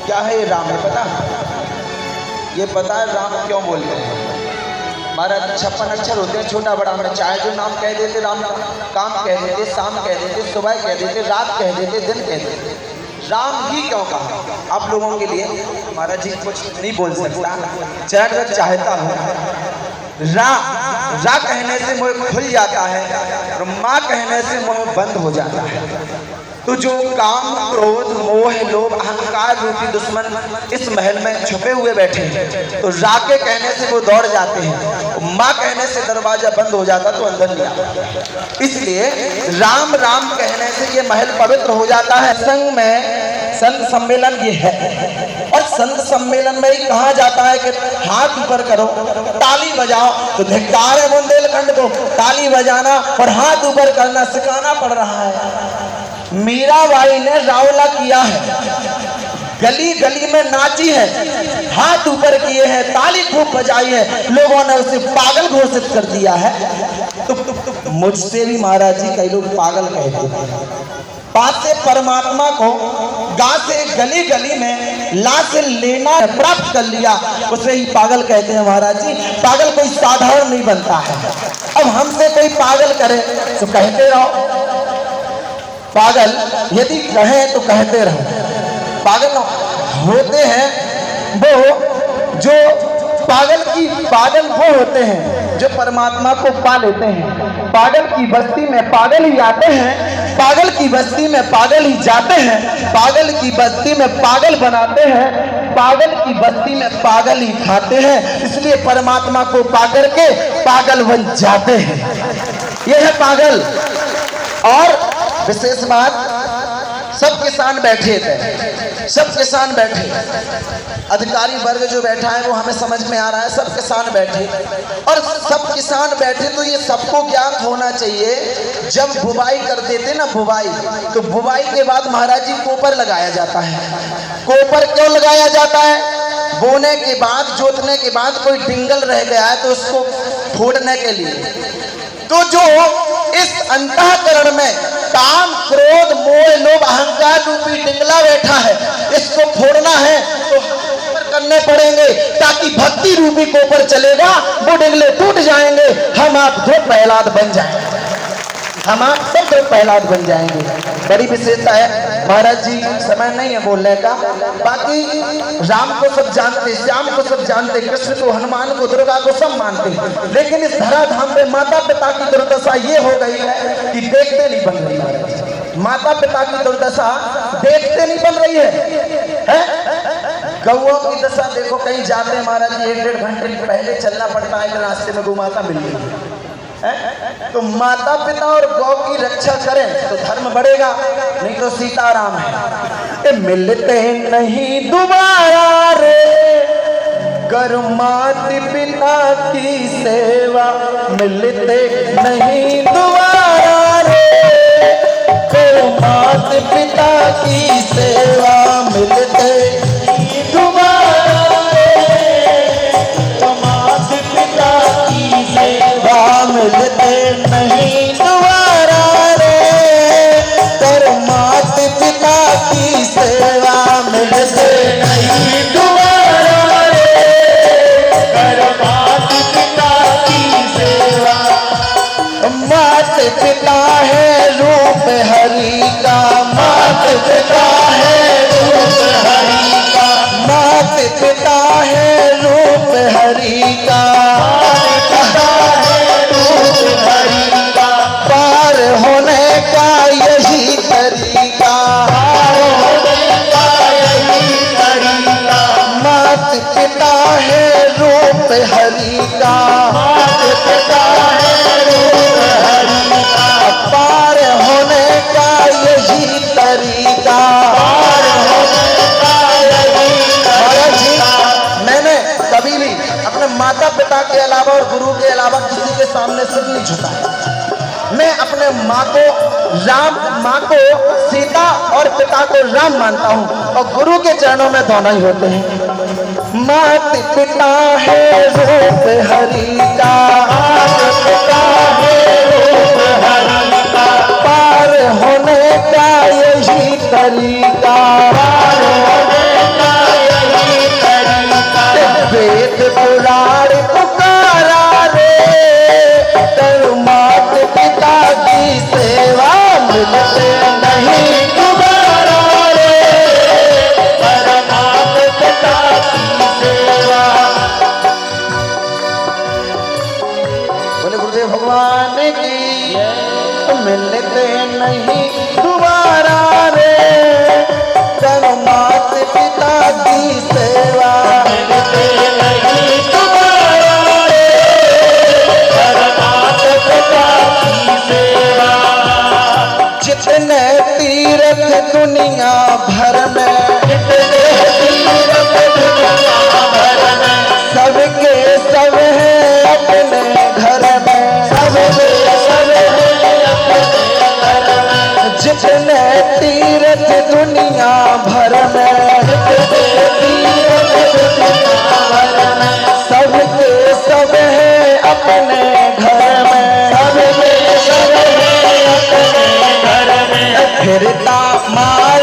क्या है ये राम है पता? ये पता है राम क्यों बोलते हैं? महाराज 56 अक्षर होते हैं छोटा बड़ा में, चाहे जो नाम कह देते राम का, काम कह देते, शाम कह देते, सुबह कह देते, रात कह देते, दिन कह देते, राम ही क्यों कहा? आप लोगों के लिए महाराज जी कुछ नहीं बोल सकता, चाहे चाहता हूँ रा कहने से मुँह खुल जाता है और माँ कहने से मुँह बंद हो जाता है। तो जो काम क्रोध मोह लोभ अहंकार रूपी दुश्मन इस महल में छुपे हुए बैठे हैं, तो रा के कहने से वो दौड़ जाते हैं, माँ कहने से दरवाजा बंद हो जाता तो अंदर नहीं आता। इसलिए राम राम कहने से ये महल पवित्र हो जाता है। संग में संत सम्मेलन ये है, और संत सम्मेलन में ही कहा जाता है कि हाथ ऊपर करो, ताली बजाओ। तो धिक्कार है बुंदेलखंड को, ताली बजाना और हाथ ऊपर करना सिखाना पड़ रहा है। मीराबाई ने रावला किया है, गली गली में नाची है, हाथ ऊपर किए हैं, ताली खूब बजाई है, लोगों ने उसे पागल घोषित कर दिया है। तो मुझसे भी महाराज जी कई लोग पागल कहते हैं। बात से परमात्मा को गा से गली गली में ला से लेना प्राप्त कर लिया, उसे ही पागल कहते हैं महाराज जी। पागल कोई साधारण नहीं बनता है। अब हमसे कोई पागल करे तो कहते रहो, पागल यदि कहे तो कहते रहो। पागल होते हैं वो जो पागल वो होते हैं जो परमात्मा को पा लेते हैं। पागल की बस्ती में पागल ही आते हैं, पागल की बस्ती में पागल ही जाते हैं, पागल की बस्ती में पागल बनाते हैं, पागल की बस्ती में पागल ही खाते हैं। इसलिए परमात्मा को पा करके पागल बन जाते हैं। यह है पागल। और विशेष बात, सब किसान बैठे थे, सब किसान बैठे, अधिकारी वर्ग जो बैठा है वो हमें समझ में आ रहा है, सब किसान बैठे। और सब किसान बैठे तो ये सबको ज्ञात होना चाहिए, जब बुवाई कर देते ना बुवाई, तो बुवाई के बाद महाराज जी कोपर लगाया जाता है। कोपर क्यों लगाया जाता है? बोने के बाद, जोतने के बाद कोई डिंगल रह गया है तो उसको फोड़ने के लिए। तो जो इस अंतःकरण में काम क्रोध मोह लोभ अहंकार रूपी डिंगला बैठा है, इसको फोड़ना है तो करने पड़ेंगे, ताकि भक्ति रूपी कोपर चलेगा, वो डिंगले टूट जाएंगे, हम आप दो प्रहलाद बन जाएंगे, हम आप सब दो प्रहलाद बन जाएंगे। बड़ी विशेषता है महाराज जी, समय नहीं है बोलने का। बाकी राम को सब जानते, श्याम को सब जानते, कृष्ण को, हनुमान को, दुर्गा को सब मानते, लेकिन इस धराधाम पे माता पिता की दुर्दशा ये हो गई है कि देखते नहीं बन रही है। माता पिता की दुर्दशा देखते नहीं बन रही है? गौओं की दशा देखो, कहीं जाते हैं महाराज जी 1-1.5 घंटे पहले चलना पड़ता है कि रास्ते में गौ माता मिल गई है। तो माता पिता और गौ की रक्षा करें तो धर्म बढ़ेगा, नहीं तो सीताराम है। मिलते नहीं दोबारा रे कर माता पिता की सेवा, मिलते नहीं दोबारा रे कर माता पिता की सेवा, मिलते नहीं दोबारा रे माता पिता की सेवा, मिलते नहीं दोबारा रे कर माता पिता की सेवा, मिलते नहीं दोबारा रे कर माता पिता की सेवा। माता पिता है रूप हरि का, माता पिता है रूप हरि का, माता पिता है रूप हरि का, पार होने का यही तरीका, माता पिता है रूप हरि का, पार होने का यही तरीका। मैंने कभी भी अपने माता पिता के अलावा और गुरु के अलावा किसी के सामने सिर नहीं झुकाया। मैं अपने माँ को राम, माँ को सीता और पिता को राम मानता हूँ, और गुरु के चरणों में दोनों ही होते हैं। माता पिता है रूप हरि का, पिता है रूप हरि का, पार होने का यही तरीका, पार होने का जितने तीर्थ दुनिया भर में, सबके सब है अपने घर में, सबके सब है अपने घर में। फिरता माया